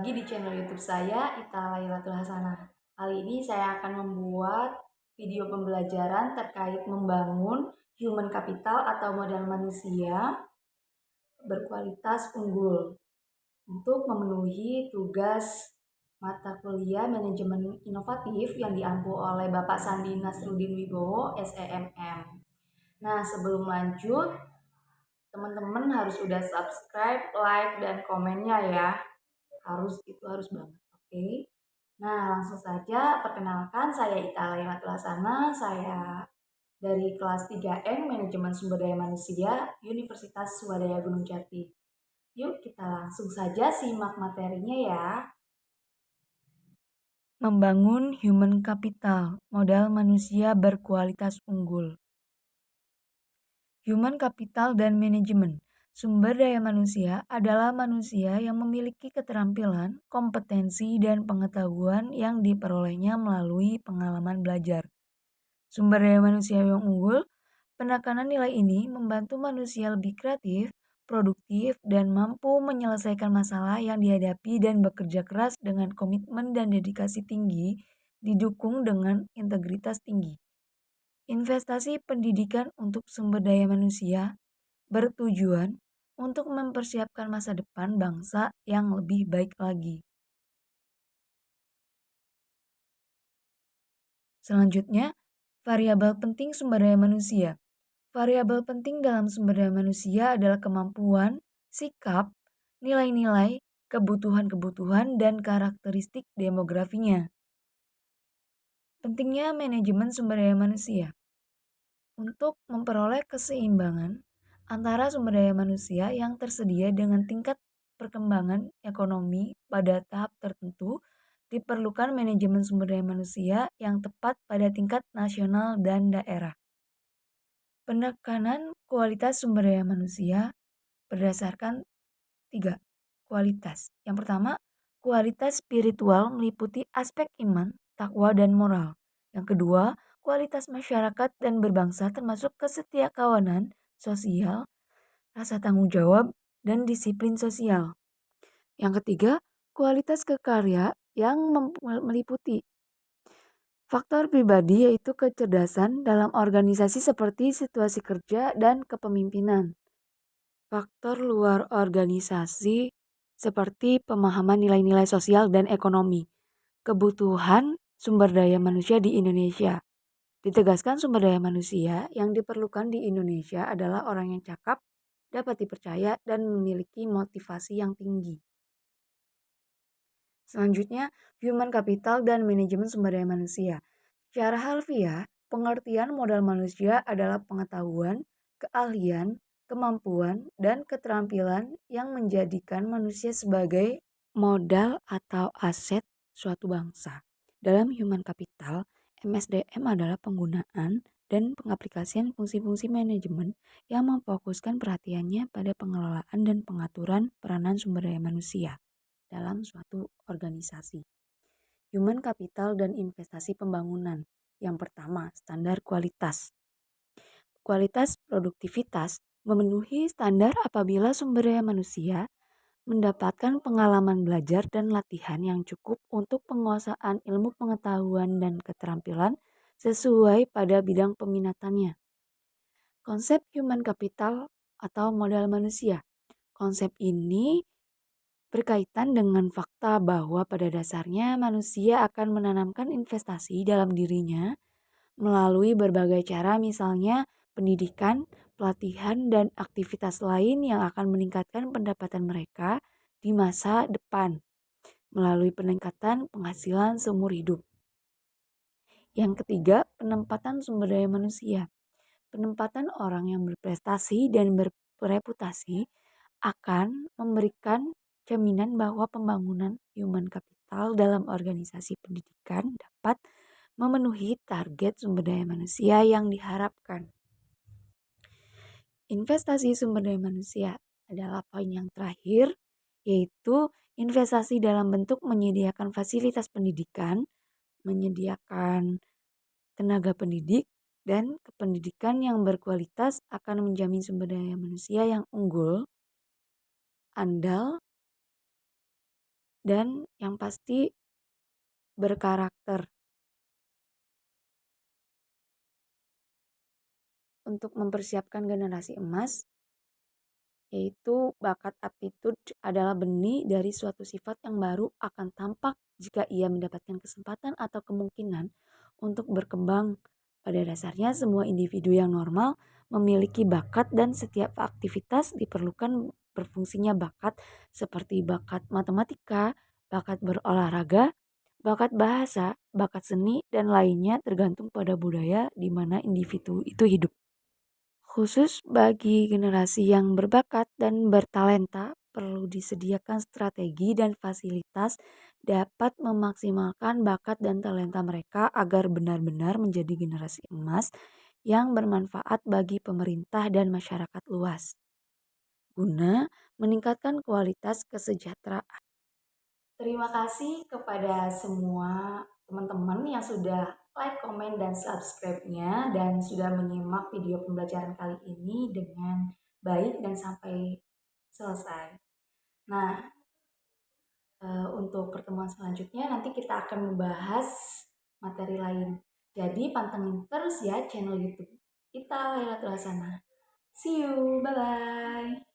lagi di channel YouTube saya, Ita Lailatul Hasanah. Kali ini saya akan membuat video pembelajaran terkait membangun human capital atau modal manusia berkualitas unggul untuk memenuhi tugas mata kuliah manajemen inovatif yang diampu oleh Bapak Sandi Nasruddin Wibowo, SEMM. Nah, sebelum lanjut, teman-teman harus udah subscribe, like, dan komennya ya. Harus banget. Oke. Nah, langsung saja perkenalkan saya Ita Lailatul Hasanah, saya dari kelas 3M Manajemen Sumber Daya Manusia Universitas Swadaya Gunung Jati. Yuk kita langsung saja simak materinya ya. Membangun human capital, modal manusia berkualitas unggul. Human capital dan manajemen. Sumber daya manusia adalah manusia yang memiliki keterampilan, kompetensi, dan pengetahuan yang diperolehnya melalui pengalaman belajar. Sumber daya manusia yang unggul, penekanan nilai ini membantu manusia lebih kreatif, produktif, dan mampu menyelesaikan masalah yang dihadapi dan bekerja keras dengan komitmen dan dedikasi tinggi, didukung dengan integritas tinggi. Investasi pendidikan untuk sumber daya manusia bertujuan untuk mempersiapkan masa depan bangsa yang lebih baik lagi. Selanjutnya, variabel penting sumber daya manusia. Variabel penting dalam sumber daya manusia adalah kemampuan, sikap, nilai-nilai, kebutuhan-kebutuhan, dan karakteristik demografinya. Pentingnya manajemen sumber daya manusia. Untuk memperoleh keseimbangan antara sumber daya manusia yang tersedia dengan tingkat perkembangan ekonomi pada tahap tertentu, diperlukan manajemen sumber daya manusia yang tepat pada tingkat nasional dan daerah. Penekanan kualitas sumber daya manusia berdasarkan 3 kualitas. Yang pertama, kualitas spiritual meliputi aspek iman, takwa, dan moral. Yang kedua, kualitas masyarakat dan berbangsa termasuk kesetiakawanan sosial, rasa tanggung jawab, dan disiplin sosial. Yang ketiga, kualitas kekarya yang meliputi faktor pribadi yaitu kecerdasan dalam organisasi seperti situasi kerja dan kepemimpinan. Faktor luar organisasi seperti pemahaman nilai-nilai sosial dan ekonomi. Kebutuhan sumber daya manusia di Indonesia. Ditegaskan sumber daya manusia yang diperlukan di Indonesia adalah orang yang cakap, dapat dipercaya, dan memiliki motivasi yang tinggi. Selanjutnya, human capital dan manajemen sumber daya manusia. Secara harfiah, pengertian modal manusia adalah pengetahuan, keahlian, kemampuan, dan keterampilan yang menjadikan manusia sebagai modal atau aset suatu bangsa. Dalam human capital, MSDM adalah penggunaan dan pengaplikasian fungsi-fungsi manajemen yang memfokuskan perhatiannya pada pengelolaan dan pengaturan peranan sumber daya manusia dalam suatu organisasi. Human capital dan investasi pembangunan. Yang pertama, standar kualitas. Kualitas produktivitas memenuhi standar apabila sumber daya manusia mendapatkan pengalaman belajar dan latihan yang cukup untuk penguasaan ilmu pengetahuan dan keterampilan sesuai pada bidang peminatannya. Konsep human capital atau modal manusia. Konsep ini berkaitan dengan fakta bahwa pada dasarnya manusia akan menanamkan investasi dalam dirinya melalui berbagai cara, misalnya pendidikan, pelatihan, dan aktivitas lain yang akan meningkatkan pendapatan mereka di masa depan melalui peningkatan penghasilan seumur hidup. Yang ketiga, penempatan sumber daya manusia. Penempatan orang yang berprestasi dan berreputasi akan memberikan jaminan bahwa pembangunan human capital dalam organisasi pendidikan dapat memenuhi target sumber daya manusia yang diharapkan. Investasi sumber daya manusia adalah poin yang terakhir, yaitu investasi dalam bentuk menyediakan fasilitas pendidikan, menyediakan tenaga pendidik, dan kependidikan yang berkualitas akan menjamin sumber daya manusia yang unggul, andal, dan yang pasti berkarakter. Untuk mempersiapkan generasi emas, yaitu bakat aptitude adalah benih dari suatu sifat yang baru akan tampak jika ia mendapatkan kesempatan atau kemungkinan untuk berkembang. Pada dasarnya, semua individu yang normal memiliki bakat dan setiap aktivitas diperlukan berfungsinya bakat seperti bakat matematika, bakat berolahraga, bakat bahasa, bakat seni, dan lainnya tergantung pada budaya di mana individu itu hidup. Khusus bagi generasi yang berbakat dan bertalenta, perlu disediakan strategi dan fasilitas dapat memaksimalkan bakat dan talenta mereka agar benar-benar menjadi generasi emas yang bermanfaat bagi pemerintah dan masyarakat luas, guna meningkatkan kualitas kesejahteraan. Terima kasih kepada semua teman-teman yang sudah like, komen, dan subscribe-nya dan sudah menyimak video pembelajaran kali ini dengan baik dan sampai selesai. Nah, untuk pertemuan selanjutnya nanti kita akan membahas materi lain. Jadi pantengin terus ya channel YouTube kita Lailatul Hasanah. See you, bye-bye.